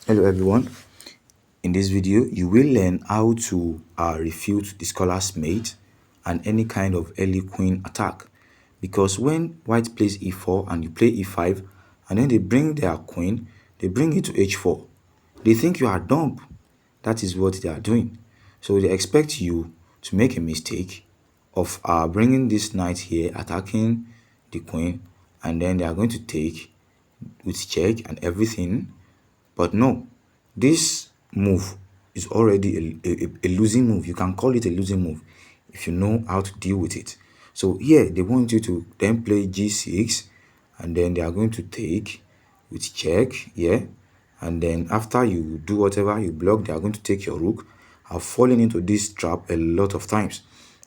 Hello everyone. In this video, you will learn how to refute the scholar's mate and any kind of early queen attack. Because when white plays e4 and you play e5 and then they bring their queen, they bring it to h4. They think you are dumb. That is what they are doing. So they expect you to make a mistake of bringing this knight here, attacking the queen, and then they are going to take with check and everything. But no, this move is already a losing move. You can call it a losing move if you know how to deal with it. So here they want you to then play g6 and then they are going to take with check here. And then after you do whatever you block, they are going to take your rook. I've fallen into this trap a lot of times.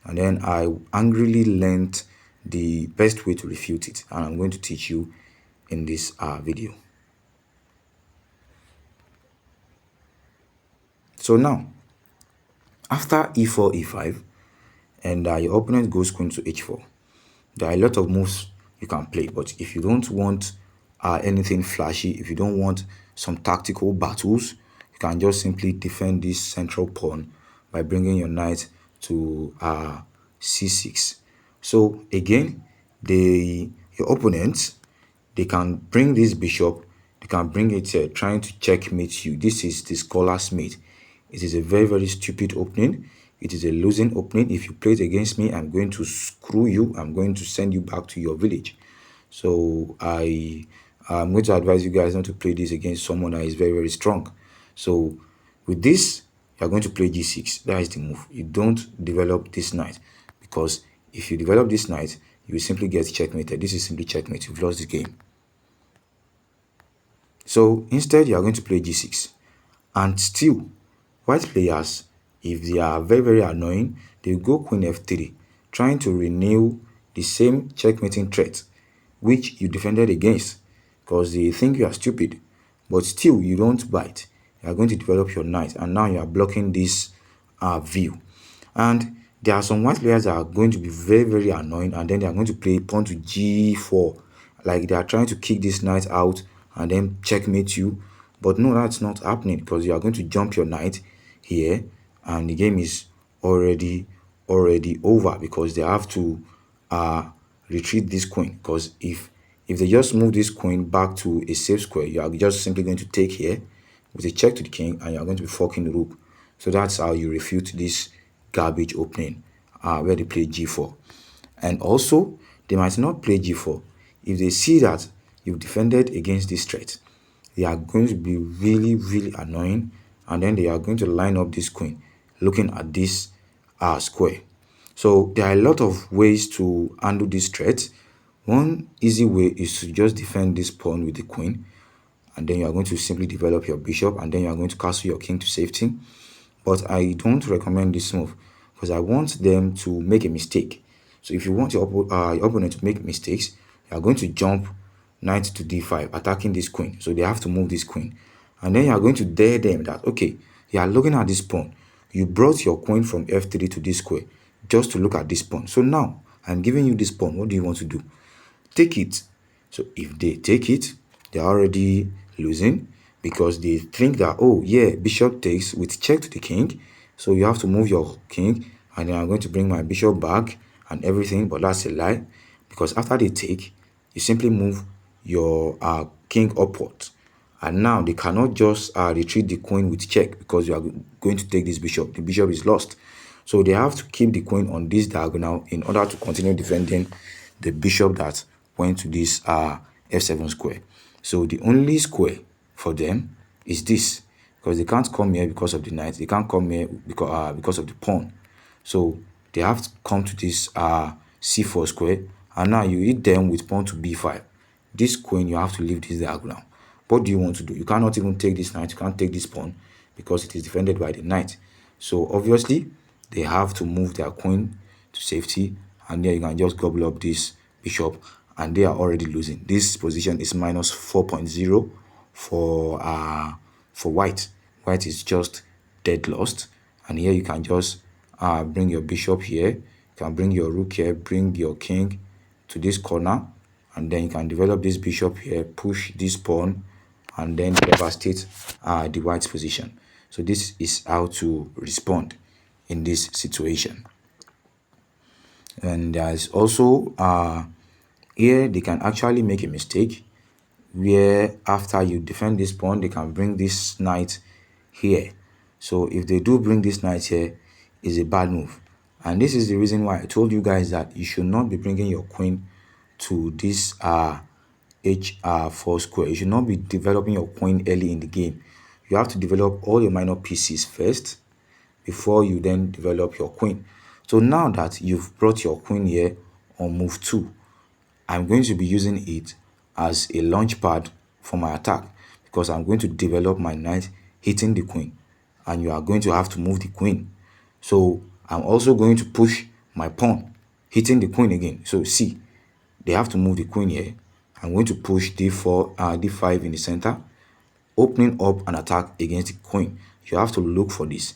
And then I angrily learned the best way to refute it. And I'm going to teach you in this video. So now, after e4, e5, and your opponent goes queen to h4, there are a lot of moves you can play. But if you don't want anything flashy, if you don't want some tactical battles, you can just simply defend this central pawn by bringing your knight to c6. So again, your opponents, they can bring this bishop, they can bring it trying to checkmate you. This is the scholar's mate. It is a very, very stupid opening. It is a losing opening. If you play it against me, I'm going to screw you. I'm going to send you back to your village. So I'm going to advise you guys not to play this against someone that is very, very strong. So with this, you're going to play g6. That is the move. You don't develop this knight, because if you develop this knight, you will simply get checkmated. This is simply checkmate. You've lost the game. So instead, you are going to play g6. And still, white players, if they are very, very annoying, they go queen f3, trying to renew the same checkmating threat which you defended against, because they think you are stupid. But still, you don't bite. You are going to develop your knight, and now you are blocking this view. And there are some white players that are going to be very, very annoying, and then they are going to play pawn to g4. Like they are trying to kick this knight out and then checkmate you. But no, that's not happening, because you are going to jump your knight here, and the game is already over, because they have to retreat this queen. Because if they just move this queen back to a safe square, you are just simply going to take here with a check to the king, and you are going to be forking the rook. So that's how you refute this garbage opening where they play g4. And also, they might not play g4 if they see that you've defended against this threat. They are going to be really, really annoying, and then they are going to line up this queen looking at this square. So there are a lot of ways to handle this threat. One easy way is to just defend this pawn with the queen, and then you are going to simply develop your bishop, and then you are going to castle your king to safety. But I don't recommend this move, because I want them to make a mistake. So if you want your opponent to make mistakes, you are going to jump knight to d5, attacking this queen. So they have to move this queen. And then you are going to dare them that, okay, you are looking at this pawn. You brought your queen from f3 to this square just to look at this pawn. So now I'm giving you this pawn. What do you want to do? Take it. So if they take it, they're already losing, because they think that, oh yeah, bishop takes with check to the king, so you have to move your king, and then I'm going to bring my bishop back and everything. But that's a lie, because after they take, you simply move your king upward, and now they cannot just retreat the queen with check, because you are going to take this bishop. The bishop is lost, so they have to keep the queen on this diagonal in order to continue defending the bishop that went to this f7 square. So the only square for them is this, because they can't come here because of the knight. They can't come here because of the pawn. So they have to come to this c4 square, and now you hit them with pawn to b5. This queen, you have to leave this diagonal. What do you want to do? You cannot even take this knight. You can't take this pawn, because it is defended by the knight. So obviously, they have to move their queen to safety, and then you can just gobble up this bishop, and they are already losing. This position is minus 4.0 for white. White is just dead lost, and here you can just bring your bishop here. You can bring your rook here, bring your king to this corner, and then you can develop this bishop here, push this pawn, and then devastate the white's position. So this is how to respond in this situation. And there's also here they can actually make a mistake where after you defend this pawn, they can bring this knight here. So if they do bring this knight here, is a bad move. And this is the reason why I told you guys that you should not be bringing your queen to this h4 square. You should not be developing your queen early in the game. You have to develop all your minor pieces first before you then develop your queen. So now that you've brought your queen here on move 2, I'm going to be using it as a launch pad for my attack, because I'm going to develop my knight hitting the queen, and you are going to have to move the queen. So I'm also going to push my pawn hitting the queen again. So see, they have to move the queen here. I'm going to push d4, d5 in the center, opening up an attack against the queen. You have to look for this.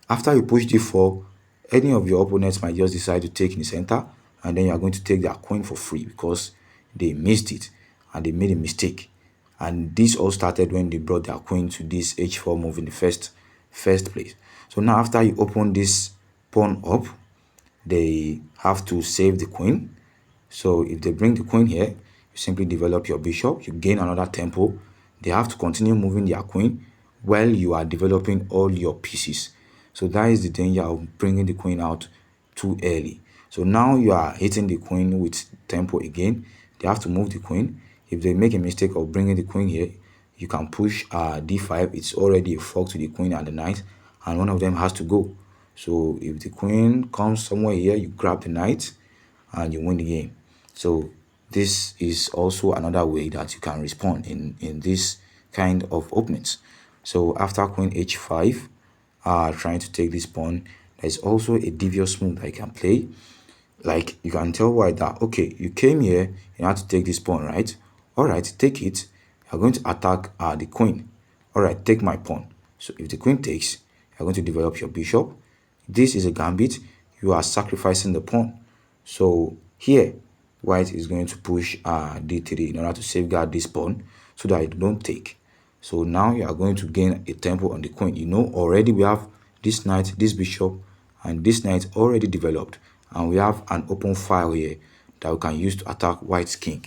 After you push d4, any of your opponents might just decide to take in the center, and then you are going to take their queen for free because they missed it and they made a mistake. And this all started when they brought their queen to this h4 move in the first place. So now after you open this pawn up, they have to save the queen. So if they bring the queen here, you simply develop your bishop, you gain another tempo. They have to continue moving their queen while you are developing all your pieces. So that is the danger of bringing the queen out too early. So now you are hitting the queen with tempo again. They have to move the queen. If they make a mistake of bringing the queen here, you can push d5. It's already a fork to the queen and the knight, and one of them has to go. So if the queen comes somewhere here, you grab the knight and you win the game. So this is also another way that you can respond in this kind of openings. So after queen h5, trying to take this pawn, there's also a devious move that you can play. Like, you can tell white that, okay, you came here, you have to take this pawn, right? All right, take it. You're going to attack the queen. All right, take my pawn. So if the queen takes, you're going to develop your bishop. This is a gambit. You are sacrificing the pawn. So here, white is going to push d3 in order to safeguard this pawn so that it don't take. So now you are going to gain a tempo on the queen. You know, already we have this knight, this bishop, and this knight already developed. And we have an open file here that we can use to attack white's king,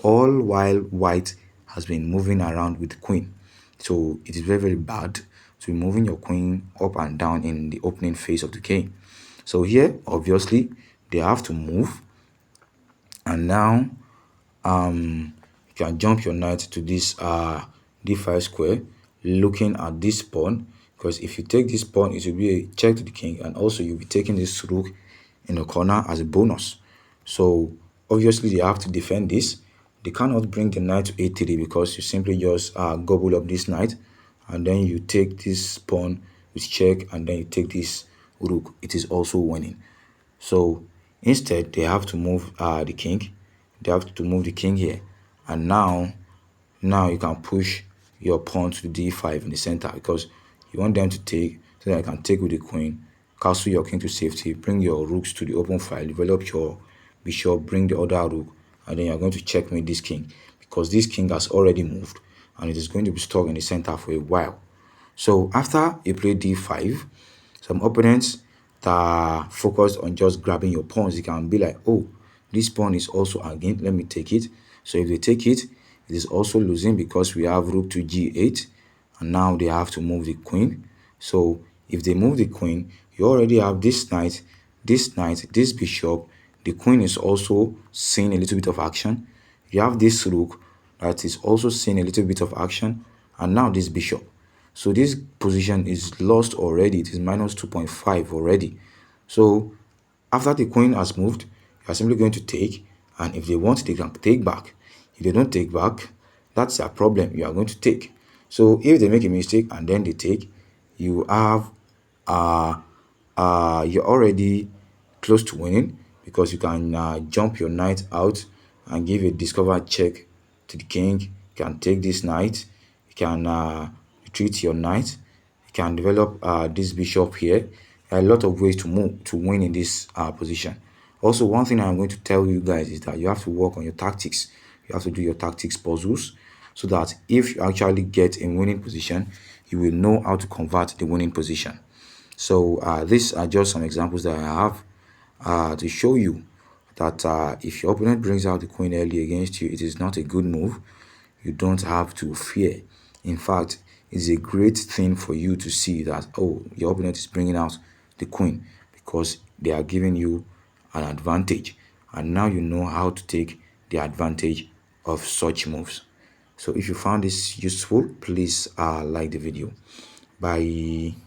all while white has been moving around with the queen. So it is very, very bad to be moving your queen up and down in the opening phase of the game. So here, obviously, they have to move. And now you can jump your knight to this d5 square, looking at this pawn, because if you take this pawn, it will be a check to the king, and also you'll be taking this rook in the corner as a bonus. So obviously they have to defend this. They cannot bring the knight to a3 because you simply just gobble up this knight, and then you take this pawn with check, and then you take this rook. It is also winning. So instead, they have to move the king. They have to move the king here. And now you can push your pawn to d5 in the center, because you want them to take so that I can take with the queen, castle your king to safety, bring your rooks to the open file, develop your bishop, bring the other rook, and then you're going to checkmate this king, because this king has already moved and it is going to be stuck in the center for a while. So after you play d5, some opponents that are focused on just grabbing your pawns, you can be like, oh, this pawn is also again, let me take it. So if they take it, it is also losing because we have rook to g8, and now they have to move the queen. So if they move the queen, you already have this knight, this bishop. The queen is also seeing a little bit of action. You have this rook that is also seeing a little bit of action, and now this bishop. So this position is lost already. It is minus 2.5 already. So after the queen has moved, you are simply going to take, and if they want, they can take back. If they don't take back, that's their problem. You are going to take. So if they make a mistake and then they take, you have you're already close to winning, because you can jump your knight out and give a discover check to the king. You can take this knight. You can retreat your knight. You can develop this bishop here. There are a lot of ways to move to win in this position. Also, one thing I'm going to tell you guys is that you have to work on your tactics. You have to do your tactics puzzles. so that if you actually get in winning position, you will know how to convert the winning position. So these are just some examples that I have to show you that if your opponent brings out the queen early against you, it is not a good move. You don't have to fear. In fact, it's a great thing for you to see that, oh, your opponent is bringing out the queen, because they are giving you an advantage, and now you know how to take the advantage of such moves. So if you found this useful, please like the video. Bye.